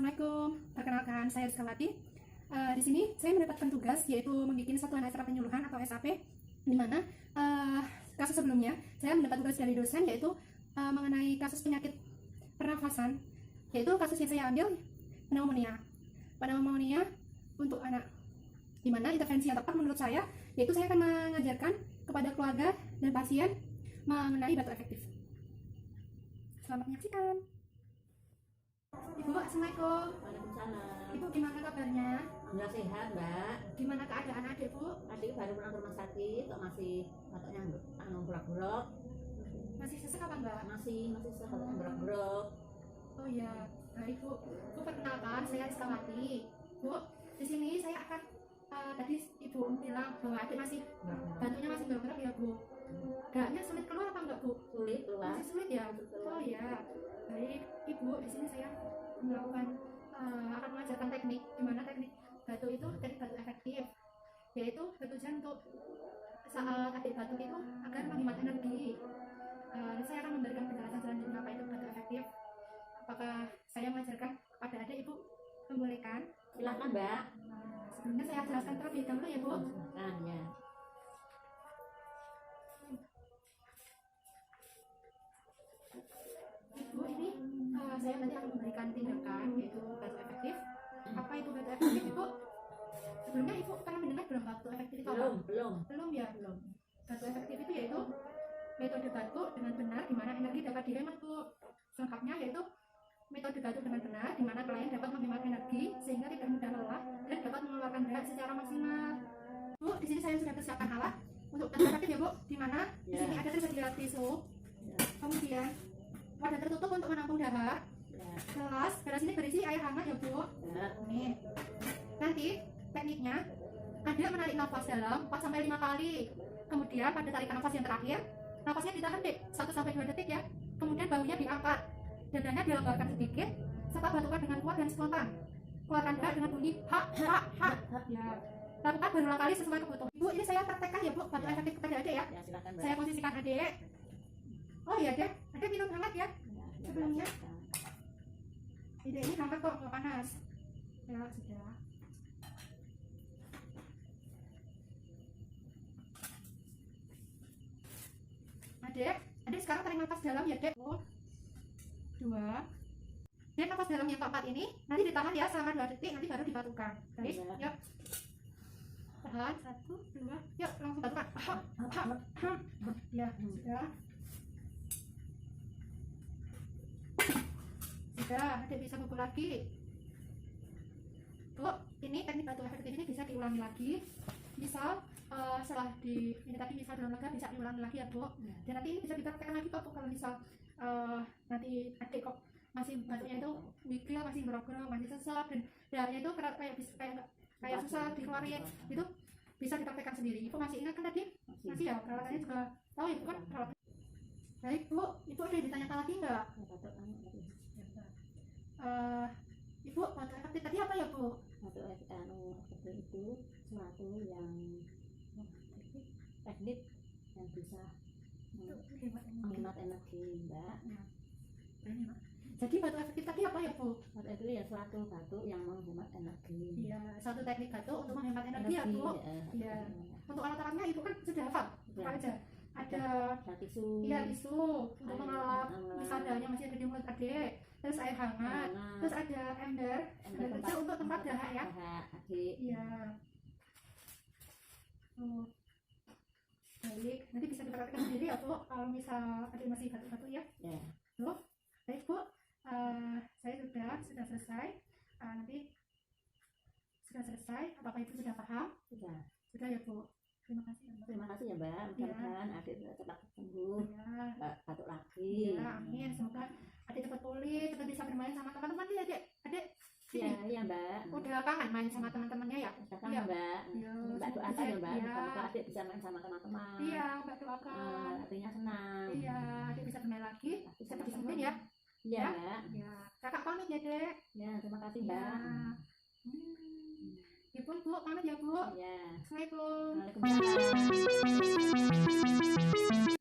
Assalamualaikum, perkenalkan saya Rizkawati. Di sini saya mendapatkan tugas yaitu membuat satuan acara penyuluhan atau SAP, di mana kasus sebelumnya saya mendapat tugas dari dosen yaitu mengenai kasus penyakit pernafasan, yaitu kasus yang saya ambil pneumonia untuk anak, di mana intervensi yang tepat menurut saya yaitu saya akan mengajarkan kepada keluarga dan pasien mengenai batuk efektif. Selamat menyaksikan. Ibu, Assalamualaikum. Waalaikumsalam. Ibu, gimana kabarnya? Alhamdulillah sehat, Mbak. Gimana keadaan adik, Bu? Adik baru pulang ke rumah sakit, kok masih batuknya bolak-bolak. Masih sesak apa enggak? Masih sehat, bolak-bolak. Oh iya, baik Bu. Bu, perkenalkan saya Rizkawati. Bu, di sini saya akan tadi Ibu bilang bahwa adik masih batuknya masih bolak-bolak ya, Bu. Gaknya sulit keluar apa enggak, Bu? Sulit keluar. Masih sulit ya? Oh iya. Baik, Ibu, di sini saya melakukan akan mengajarkan teknik, gimana teknik batuk itu, teknik batuk efektif, yaitu bertujuan untuk saat adik batuk itu agar menghemat energi. Dan saya akan memberikan penjelasan selanjutnya apa itu batuk efektif. Apakah saya mengajarkan kepada adik, Ibu membolehkan? Silakan, Mbak. Sebelumnya saya jelaskan terlebih dahulu ya, Bu. Silakan ya. Ibu, ini saya nanti akan memberikan tindakan yaitu batuk efektif. Apa itu batuk efektif, Ibu? Sebelumnya Ibu pernah mendengar belum batuk efektif itu apa? Belum ya, belum. Batuk efektif itu yaitu metode batuk dengan benar di mana energi dapat dihemat, Bu. Selengkapnya yaitu metode batuk dengan benar di mana klien dapat menghemat energi sehingga tidak mudah lelah dan dapat mengeluarkan darah secara maksimal. Bu, di sini saya sudah persiapkan alat untuk batuk efektif ya, Bu. Di mana di sini ada tersedia tisu, kemudian wadah tertutup untuk menampung darah, gelas ini berisi air hangat ya, Bu. Nih. Nanti tekniknya ada menarik nafas dalam 4-5 kali. Kemudian pada tarikan nafas yang terakhir, nafasnya ditahan deh 1-2 detik ya. Kemudian bahunya diangkat, dadanya dilonggarkan sedikit, serta batukkan dengan kuat dan spontan. Keluarkan darah dengan bunyi ha ha ha. Ya. Lakukan berulang kali sesuai kebutuhan. Ibu, ini saya praktekkan ya, Bu, batuk efektif kepada adik ya. Silakan, Mbak. Saya posisikan adik. Oh iya, Dek. Adik minum hangat ya. Sebelumnya. Tidak, ini hangat kok, nggak panas. Ya, sudah. Adik sekarang tarik nafas dalam ya, Dek. 2. Dek, nafas dalam yang keempat ini nanti ditahan ya selama 2 detik, nanti baru dibatukan. Baik, yuk. Tahan, 1, 2, yuk langsung batukan. Ya, sudah. Sudah, adik bisa pukul lagi. Bu, ini teknik batuk efektif ini bisa diulangi lagi. Misal setelah ini tadi misal belum lega bisa diulangi lagi ya, Bu. Dan nanti ini bisa dipraktekkan lagi kok, Bu. Kalau misal nanti adik kok masih batuknya itu mikir, masih berogrok, masih sesak dan darahnya itu kayak susah dikeluarin, itu bisa dipraktekkan sendiri. Ibu masih ingat kan tadi? Masih ya, peralatannya juga tahu ya, Bu kan peralatan. Baik, Bu, Ibu ada yang ditanyakan lagi enggak? Ibu, batuk efektif tadi apa ya, Bu? Batuk efektif itu suatu yang teknik yang bisa menghemat energi, Mbak. Jadi batuk efektif tadi apa ya, Bu? Batuk itu ya suatu batuk yang menghemat energi. Iya, satu teknik batuk untuk menghemat energi ya, Bu. Iya. Untuk alat-alatnya Ibu kan sudah hafal. Apa aja? Ada tisu. Iya, tisu untuk mengelap misalnya masih ada di mulut adik. Terus air hangat. Terus ada ember kecil untuk tempat dahak ya. Iya. Oh. Baik, nanti bisa dipraktekkan sendiri ya, Bu. Kalau misal adik masih batuk-batuk ya. Ya. Bu, baik, Bu. Saya sudah selesai. Nanti sudah selesai. Apakah Ibu sudah paham? Sudah ya, Bu. Terima kasih ya, Mbak. Terima kasih ya, Mbak. Mudah-mudahan adik cepat sembuh. Ya. Batuk lagi. Ya, amin. Semoga adik cepat pulih, cepat bisa bermain sama teman-teman ya, Dek. Adik. Iya, Mbak. Udah kangen main sama teman-temannya ya? Kangen, Mbak. Iya. Mbak doakan ya, Mbak. Iya. Semoga adik bisa main sama teman-teman. Iya, Mbak doakan. Artinya senang. Iya, adik bisa bermain lagi. Cepat disembuhin ya. Iya, Mbak. Ya, kakak pamit ya, Dek. Ya, terima kasih, Ya. Mbak. Ibu, Bu, pamit ya, Bu. Ya. Assalamualaikum. Waalaikumsalam.